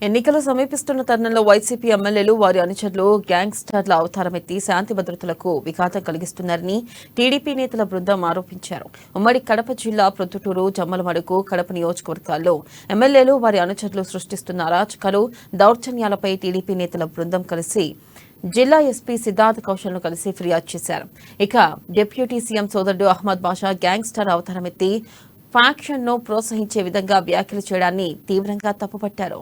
ఎన్నికలు సమీపిస్తున్న తరుణంలో వైసీపీ ఎమ్మెల్యేలు వారి అనుచరులు గ్యాంగ్స్టర్ల అవతారమెత్తి శాంతి భద్రతలకు విఘాతం కలిగిస్తున్నారని టీడీపీ నేతల బృందం ఆరోపించారు. ఉమ్మడి కడప జిల్లా ప్రొద్దుటూరు, జమ్మలమడుగు, కడప నియోజకవర్గాల్లో ఎమ్మెల్యేలు వారి అనుచరులు సృష్టిస్తున్న అరాచకాలు, దౌర్జన్యాలపై టీడీపీ నేతల బృందం కలిసి జిల్లా ఎస్పీ సిద్ధార్థ్ కౌశల్ను కలిసి ఫిర్యాదు చేశారు. ఇక డిప్యూటీ సీఎం సోదరుడు అహ్మద్ బాషా గ్యాంగ్స్టర్ అవతారమెత్తి ఫ్యాక్షన్ను ప్రోత్సహించే విధంగా వ్యాఖ్యలు చేయడాన్ని తీవ్రంగా తప్పుపట్టారు.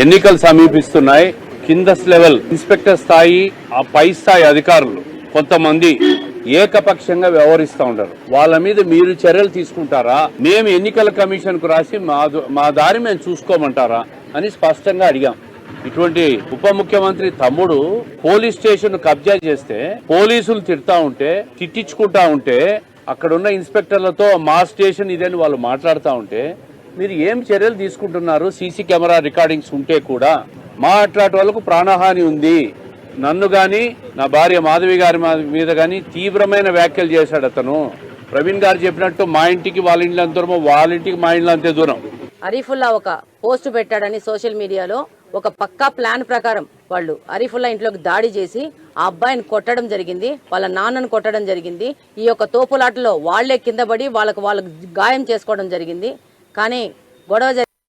ఎన్నికలు సమీపిస్తున్నాయి. కింద లెవెల్ ఇన్స్పెక్టర్ స్థాయి, ఆ పై స్థాయి అధికారులు కొంతమంది ఏకపక్షంగా వ్యవహరిస్తూ ఉంటారు. వాళ్ళ మీద మీరు చర్యలు తీసుకుంటారా, మేము ఎన్నికల కమిషన్ కు రాసి మా దారి మేము చూసుకోమంటారా అని స్పష్టంగా అడిగాం. ఇటువంటి ఉప ముఖ్యమంత్రి తమ్ముడు పోలీస్ స్టేషన్ కబ్జా చేస్తే పోలీసులు తిడతా ఉంటే, తిట్టించుకుంటా ఉంటే, అక్కడున్న ఇన్స్పెక్టర్లతో మా స్టేషన్ ఇదని వాళ్ళు మాట్లాడుతూ ఉంటే మీరు ఏం చర్యలు తీసుకుంటున్నారు? సీసీ కెమెరా రికార్డింగ్స్ ఉంటే కూడా అట్లాంటి వాళ్ళకు ప్రాణహాని ఉంది. నన్ను గాని, నా భార్య మాధవి గారి మీద గాని తీవ్రమైన వ్యాఖ్యలు చేశాడు అతను. ప్రవీణ్ గారు చెప్పినట్టు మా ఇంటికి వాళ్ళ ఇంట్లో అంత దూరం, వాళ్ళ ఇంటికి మా ఇంట్లో అంతే దూరం. అరీఫుల్లా ఒక పోస్ట్ పెట్టాడని సోషల్ మీడియాలో ఒక పక్కా ప్లాన్ ప్రకారం వాళ్ళు అరీఫుల్లా ఇంట్లోకి దాడి చేసి ఆ అబ్బాయిని కొట్టడం జరిగింది, వాళ్ళ నాన్నను కొట్టడం జరిగింది. ఈ యొక్క తోపులాటలో వాళ్లే కింద పడి వాళ్ళకు గాయం చేసుకోవడం జరిగింది. కానీ గొడవ